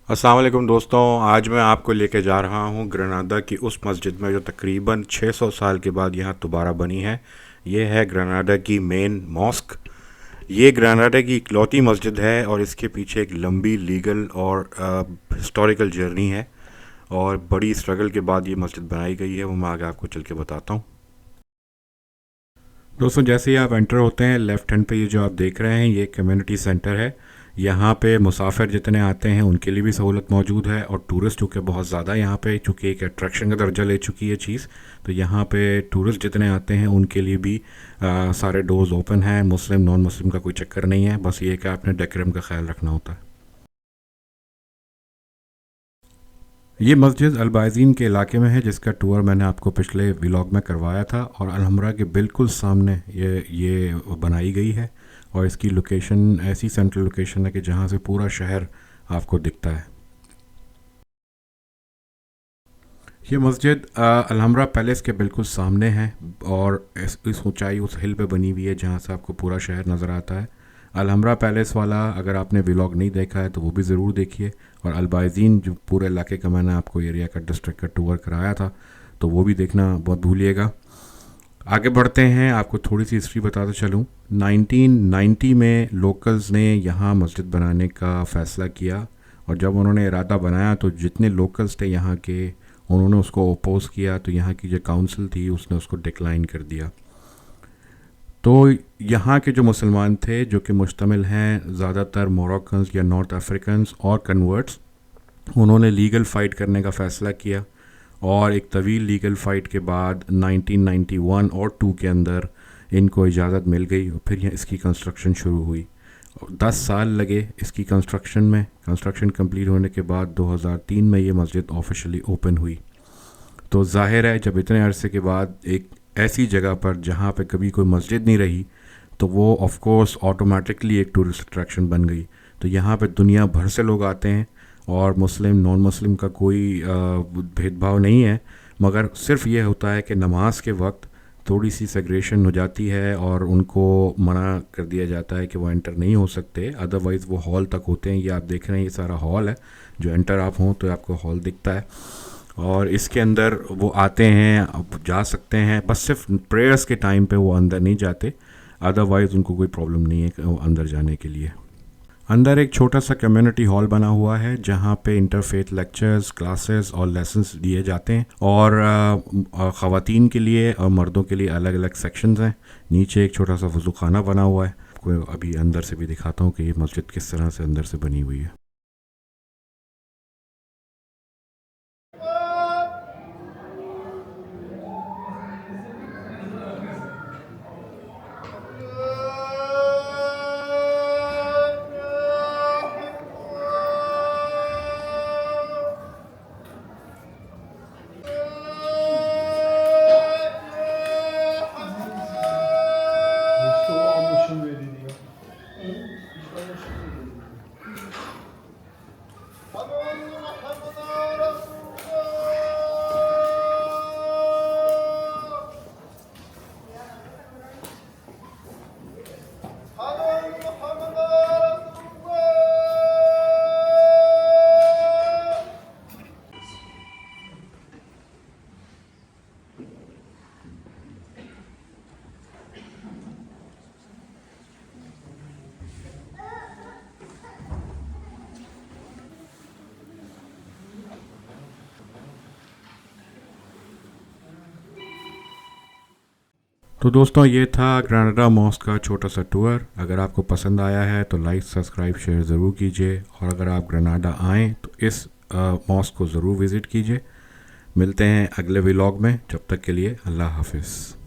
अस्सलाम वालेकुम दोस्तों। आज मैं आपको लेके जा रहा हूँ ग्रनादा की उस मस्जिद में जो तकरीबन 600 साल के बाद यहाँ दोबारा बनी है। ये है ग्रनादा की मेन मॉस्क। ये ग्रनादा की इकलौती मस्जिद है और इसके पीछे एक लंबी लीगल और हिस्टोरिकल जर्नी है और बड़ी स्ट्रगल के बाद ये मस्जिद बनाई गई है। वो मैं आगे आपको चल के बताता हूँ। दोस्तों, जैसे ही आप एंटर होते हैं, लेफ़्ट हैंड पे ये जो आप देख रहे हैं ये कम्युनिटी सेंटर है। यहाँ पे मुसाफिर जितने आते हैं उनके लिए भी सहूलत मौजूद है और टूरिस्ट चूँकि बहुत ज़्यादा यहाँ पे, चूँकि एक अट्रैक्शन का दर्जा ले चुकी है चीज़, तो यहाँ पे टूरिस्ट जितने आते हैं उनके लिए भी सारे डोर्स ओपन हैं। मुस्लिम नॉन मुस्लिम का कोई चक्कर नहीं है, बस ये कि आपने डेकोरम का ख्याल रखना होता है। ये मस्जिद अलबाइज़ीन के इलाके में है, जिसका टूर मैंने आपको पिछले व्लॉग में करवाया था और अलहम्रा के बिल्कुल सामने ये बनाई गई है। और इसकी लोकेशन ऐसी सेंट्रल लोकेशन है कि जहाँ से पूरा शहर आपको दिखता है। ये मस्जिद अलहम्रा पैलेस के बिल्कुल सामने है और इस ऊंचाई उस हिल पे बनी हुई है जहाँ से आपको पूरा शहर नज़र आता है। अलहम्रा पैलेस वाला अगर आपने व्लॉग नहीं देखा है तो वो भी ज़रूर देखिए। और अलबाइज़ीन जो पूरे इलाके का मैंने आपको एरिया का डिस्ट्रिक्ट का टूर कराया था तो वो भी देखना बहुत भूलिएगा। आगे बढ़ते हैं, आपको थोड़ी सी हिस्ट्री बताता चलूँ। 1990 में लोकल्स ने यहाँ मस्जिद बनाने का फ़ैसला किया और जब उन्होंने इरादा बनाया तो जितने लोकल्स थे यहाँ के, उन्होंने उसको अपोज़ किया। तो यहाँ की जो काउंसिल थी उसने उसको डिक्लाइन कर दिया। तो यहाँ के जो मुसलमान थे, जो कि मुश्तमिल हैं ज़्यादातर मोरक्कन्स या नॉर्थ अफ्रीकन्स और कन्वर्ट्स, उन्होंने लीगल फ़ाइट करने का फ़ैसला किया और एक तवील लीगल फ़ाइट के बाद 1991 और 2 के अंदर इनको इजाज़त मिल गई और फिर इसकी कंस्ट्रक्शन शुरू हुई। 10 साल लगे इसकी कंस्ट्रक्शन में। कंस्ट्रक्शन कंप्लीट होने के बाद 2003 में ये मस्जिद ऑफिशियली ओपन हुई। तो जाहिर है जब इतने अरसे के बाद एक ऐसी जगह पर जहाँ पे कभी कोई मस्जिद नहीं रही, तो वो ऑफ कोर्स ऑटोमेटिकली एक टूरिस्ट अट्रैक्शन बन गई। तो यहाँ पे दुनिया भर से लोग आते हैं और मुस्लिम नॉन मुस्लिम का कोई भेदभाव नहीं है, मगर सिर्फ ये होता है कि नमाज के वक्त थोड़ी सी सेग्रेशन हो जाती है और उनको मना कर दिया जाता है कि वो एंटर नहीं हो सकते। अदरवाइज़ वो हॉल तक होते हैं। ये आप देख रहे हैं, ये सारा हॉल है। जो एंटर आप हों तो आपको हॉल दिखता है और इसके अंदर वो आते हैं, अब जा सकते हैं। बस सिर्फ प्रेयर्स के टाइम पे वो अंदर नहीं जाते, अदरवाइज़ उनको कोई प्रॉब्लम नहीं है अंदर जाने के लिए। अंदर एक छोटा सा कम्युनिटी हॉल बना हुआ है जहाँ पे इंटरफेथ लेक्चर्स, क्लासेस और लेसन्स दिए जाते हैं और ख़वातीन के लिए और मर्दों के लिए अलग अलग सेक्शंस हैं। नीचे एक छोटा सा वज़ू खाना बना हुआ है। आपको अभी अंदर से भी दिखाता हूँ कि ये मस्जिद किस तरह से अंदर से बनी हुई है। İşte o anlaşılmıyor dedi ya. तो दोस्तों, ये था ग्रनाडा मॉस्क का छोटा सा टूर। अगर आपको पसंद आया है तो लाइक, सब्सक्राइब, शेयर ज़रूर कीजिए और अगर आप ग्रनाडा आएँ तो इस मॉस्क को ज़रूर विज़िट कीजिए। मिलते हैं अगले व्लॉग में, जब तक के लिए अल्लाह हाफिज़।